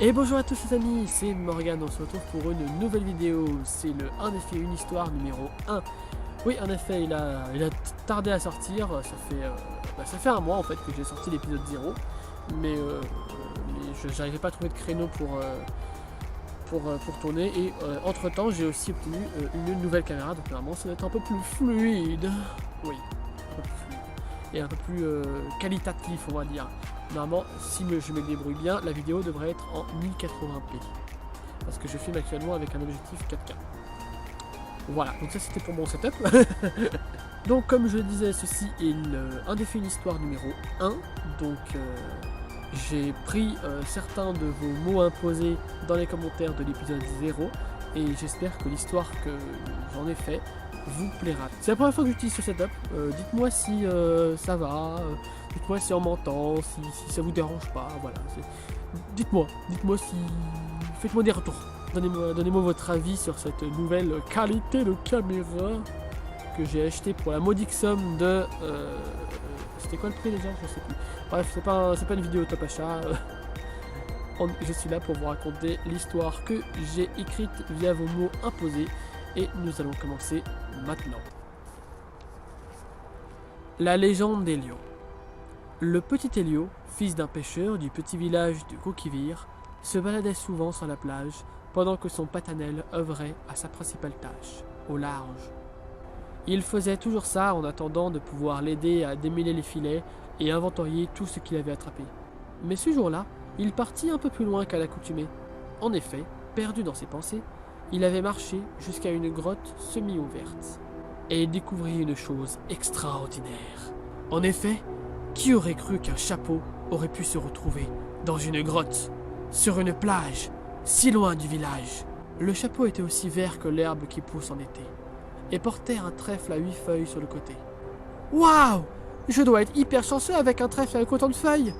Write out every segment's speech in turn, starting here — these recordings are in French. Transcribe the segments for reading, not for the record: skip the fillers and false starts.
Et bonjour à tous les amis, c'est Morgan, on se retrouve pour une nouvelle vidéo, c'est le 1 défi une histoire numéro 1. Oui, en effet, il a tardé à sortir, ça fait un mois en fait que j'ai sorti l'épisode 0, mais je n'arrivais pas à trouver de créneau pour tourner, et entre temps j'ai aussi obtenu une nouvelle caméra, donc normalement ça va être un peu plus fluide, oui, un peu plus fluide, et un peu plus qualitatif on va dire. Normalement, si je me débrouille bien, la vidéo devrait être en 1080p. Parce que je filme actuellement avec un objectif 4K. Voilà, donc ça c'était pour mon setup. Donc comme je le disais, ceci est un défi une histoire numéro 1. Donc j'ai pris certains de vos mots imposés dans les commentaires de l'épisode 0. Et j'espère que l'histoire que j'en ai fait vous plaira. C'est la première fois que j'utilise ce setup. Dites-moi si ça va. Dites-moi si on m'entend, si ça vous dérange pas, voilà. Dites-moi si... Faites-moi des retours. Donnez-moi votre avis sur cette nouvelle qualité de caméra que j'ai acheté pour la modique somme de... C'était quoi le prix déjà? Je sais plus. Bref, c'est pas une vidéo top achat. Je suis là pour vous raconter l'histoire que j'ai écrite via vos mots imposés. Et nous allons commencer maintenant. La légende d'Elio. Le petit Elio, fils d'un pêcheur du petit village de Kokivir, se baladait souvent sur la plage pendant que son patanel œuvrait à sa principale tâche, au large. Il faisait toujours ça en attendant de pouvoir l'aider à démêler les filets et inventorier tout ce qu'il avait attrapé. Mais ce jour-là, il partit un peu plus loin qu'à l'accoutumée. En effet, perdu dans ses pensées, il avait marché jusqu'à une grotte semi-ouverte et découvrit une chose extraordinaire. En effet, qui aurait cru qu'un chapeau aurait pu se retrouver dans une grotte, sur une plage, si loin du village? Le chapeau était aussi vert que l'herbe qui pousse en été, et portait un trèfle à 8 feuilles sur le côté. Waouh! Je dois être hyper chanceux avec un trèfle avec autant de feuilles!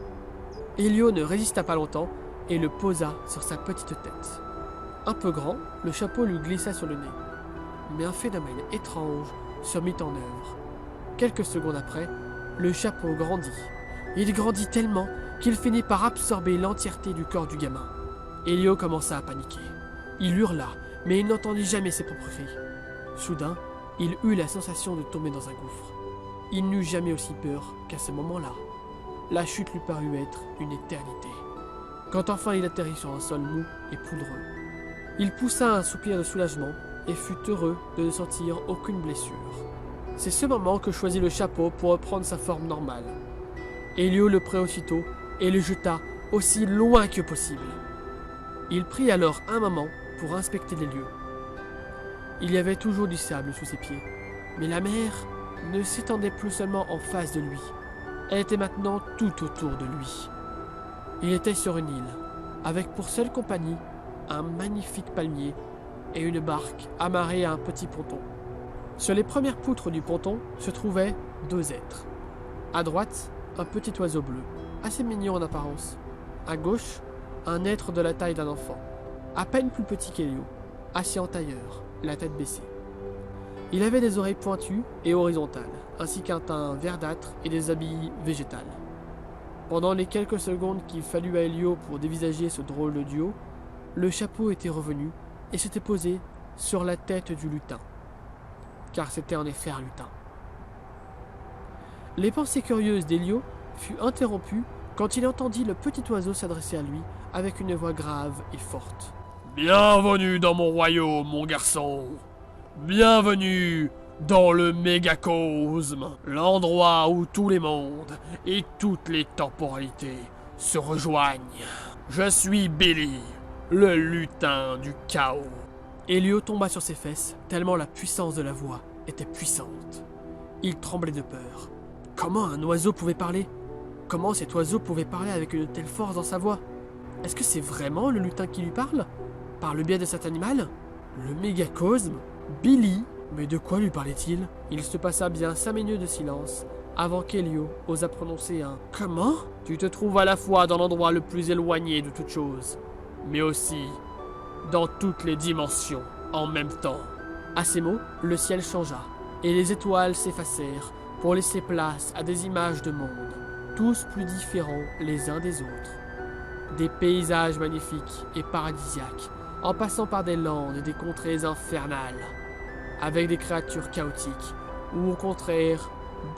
Elio ne résista pas longtemps et le posa sur sa petite tête. Un peu grand, le chapeau lui glissa sur le nez. Mais un phénomène étrange se mit en œuvre. Quelques secondes après, le chapeau grandit. Il grandit tellement qu'il finit par absorber l'entièreté du corps du gamin. Elio commença à paniquer. Il hurla, mais il n'entendit jamais ses propres cris. Soudain, il eut la sensation de tomber dans un gouffre. Il n'eut jamais aussi peur qu'à ce moment-là. La chute lui parut être une éternité. Quand enfin il atterrit sur un sol mou et poudreux, il poussa un soupir de soulagement et fut heureux de ne sentir aucune blessure. C'est ce moment que choisit le chapeau pour reprendre sa forme normale. Elio le prit aussitôt et le jeta aussi loin que possible. Il prit alors un moment pour inspecter les lieux. Il y avait toujours du sable sous ses pieds, mais la mer ne s'étendait plus seulement en face de lui, elle était maintenant tout autour de lui. Il était sur une île, avec pour seule compagnie un magnifique palmier et une barque amarrée à un petit ponton. Sur les premières poutres du ponton se trouvaient 2 êtres. À droite, un petit oiseau bleu, assez mignon en apparence. À gauche, un être de la taille d'un enfant, à peine plus petit qu'Elio, assis en tailleur, la tête baissée. Il avait des oreilles pointues et horizontales, ainsi qu'un teint verdâtre et des habits végétales. Pendant les quelques secondes qu'il fallut à Elio pour dévisager ce drôle de duo, le chapeau était revenu et s'était posé sur la tête du lutin. Car c'était en effet un lutin. Les pensées curieuses d'Elio furent interrompues quand il entendit le petit oiseau s'adresser à lui avec une voix grave et forte. « Bienvenue dans mon royaume, mon garçon. Bienvenue dans le mégacosme, l'endroit où tous les mondes et toutes les temporalités se rejoignent. Je suis Billy, le lutin du chaos. » Elio tomba sur ses fesses, tellement la puissance de la voix était puissante. Il tremblait de peur. Comment un oiseau pouvait parler? Comment cet oiseau pouvait parler avec une telle force dans sa voix? Est-ce que c'est vraiment le lutin qui lui parle? Par le biais de cet animal? Le mégacosme? Billy? Mais de quoi lui parlait-il? Il se passa bien 5 minutes de silence avant qu'Elio osa prononcer un « Comment ?» Tu te trouves à la fois dans l'endroit le plus éloigné de toute chose, mais aussi dans toutes les dimensions en même temps. À ces mots, le ciel changea, et les étoiles s'effacèrent pour laisser place à des images de mondes, tous plus différents les uns des autres. des paysages magnifiques et paradisiaques, en passant par des landes et des contrées infernales, avec des créatures chaotiques, ou au contraire,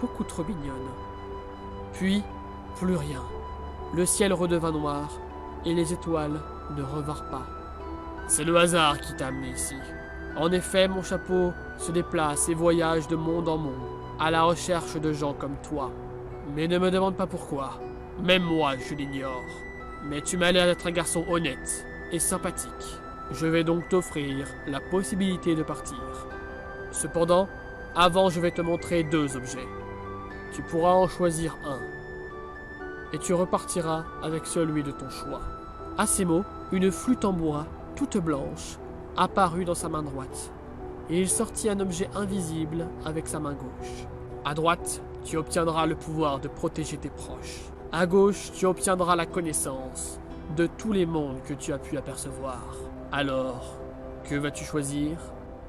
beaucoup trop mignonnes. Puis, plus rien. Le ciel redevint noir, et les étoiles ne revinrent pas. C'est le hasard qui t'a amené ici. En effet, mon chapeau se déplace et voyage de monde en monde, à la recherche de gens comme toi. Mais ne me demande pas pourquoi. Même moi, je l'ignore. Mais tu m'as l'air d'être un garçon honnête et sympathique. Je vais donc t'offrir la possibilité de partir. Cependant, avant, je vais te montrer 2 objets. Tu pourras en choisir un. Et tu repartiras avec celui de ton choix. À ces mots, une flûte en bois, toute blanche, apparut dans sa main droite. Et il sortit un objet invisible avec sa main gauche. À droite, tu obtiendras le pouvoir de protéger tes proches. À gauche, tu obtiendras la connaissance de tous les mondes que tu as pu apercevoir. Alors, que vas-tu choisir?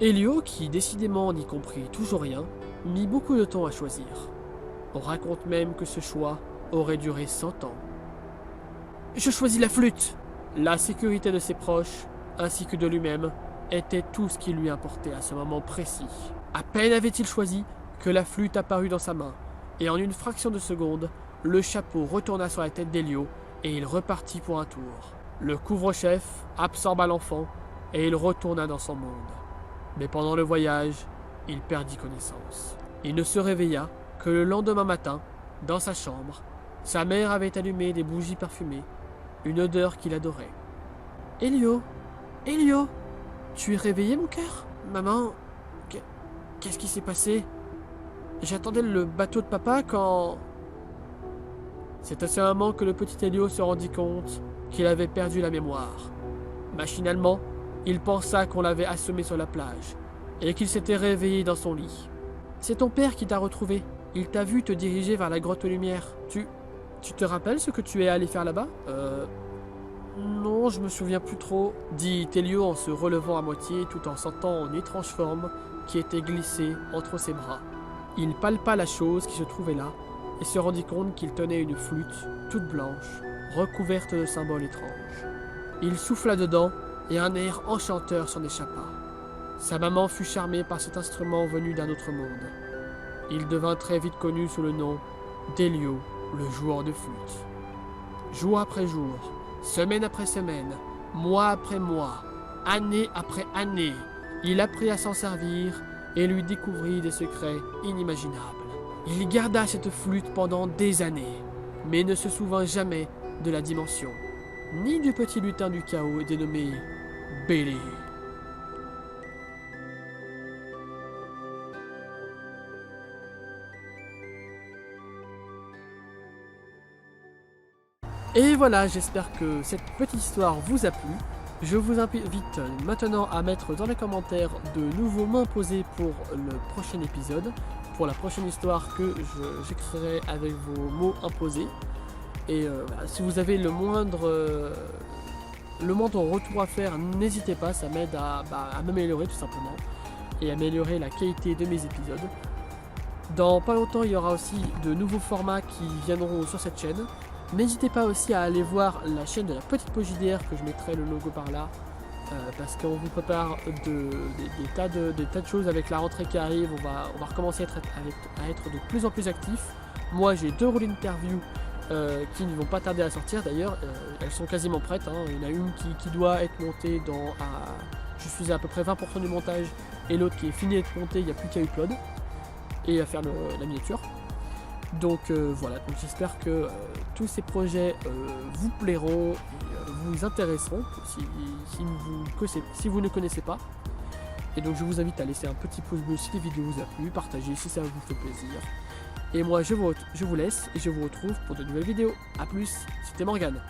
Elio, qui décidément n'y comprit toujours rien, mit beaucoup de temps à choisir. On raconte même que ce choix aurait duré 100 ans. Je choisis la flûte! La sécurité de ses proches, ainsi que de lui-même, était tout ce qui lui importait à ce moment précis. À peine avait-il choisi que la flûte apparut dans sa main, et en une fraction de seconde, le chapeau retourna sur la tête d'Elio et il repartit pour un tour. Le couvre-chef absorba l'enfant et il retourna dans son monde. Mais pendant le voyage, il perdit connaissance. Il ne se réveilla que le lendemain matin, dans sa chambre. Sa mère avait allumé des bougies parfumées, une odeur qu'il adorait. « Elio, Elio, tu es réveillé mon cœur? Maman, qu'est-ce qui s'est passé? J'attendais le bateau de papa quand... » C'est à ce moment que le petit Elio se rendit compte qu'il avait perdu la mémoire. Machinalement, il pensa qu'on l'avait assommé sur la plage et qu'il s'était réveillé dans son lit. C'est ton père qui t'a retrouvé. Il t'a vu te diriger vers la grotte aux lumières. Tu te rappelles ce que tu es allé faire là-bas? Non, je me souviens plus trop, dit Elio en se relevant à moitié tout en sentant une étrange forme qui était glissée entre ses bras. Il palpa la chose qui se trouvait là et se rendit compte qu'il tenait une flûte toute blanche, recouverte de symboles étranges. Il souffla dedans et un air enchanteur s'en échappa. Sa maman fut charmée par cet instrument venu d'un autre monde. Il devint très vite connu sous le nom d'Elio, le joueur de flûte. Jour après jour, semaine après semaine, mois après mois, année après année, il apprit à s'en servir et lui découvrit des secrets inimaginables. Il garda cette flûte pendant des années, mais ne se souvint jamais de la dimension, ni du petit lutin du chaos dénommé Bélé. Et voilà, j'espère que cette petite histoire vous a plu. Je vous invite maintenant à mettre dans les commentaires de nouveaux mots imposés pour le prochain épisode, pour la prochaine histoire que j'écrirai avec vos mots imposés. Et si vous avez le moindre retour à faire, n'hésitez pas, ça m'aide à m'améliorer tout simplement et améliorer la qualité de mes épisodes. Dans pas longtemps, il y aura aussi de nouveaux formats qui viendront sur cette chaîne. N'hésitez pas aussi à aller voir la chaîne de la petite Pause JDR, que je mettrai le logo par là, parce qu'on vous prépare des tas de choses avec la rentrée qui arrive. On va recommencer à être de plus en plus actifs. Moi j'ai 2 rôles interview qui ne vont pas tarder à sortir d'ailleurs, elles sont quasiment prêtes, hein. Il y en a une qui doit être montée je suis à peu près 20% du montage, et l'autre qui est finie d'être montée, il n'y a plus qu'à upload et à faire la miniature. Donc voilà, donc j'espère que tous ces projets vous plairont et vous intéresseront si vous ne connaissez pas. Et donc je vous invite à laisser un petit pouce bleu si la vidéo vous a plu, partager si ça vous fait plaisir. Et moi je vous laisse et je vous retrouve pour de nouvelles vidéos. A plus, c'était Morgane.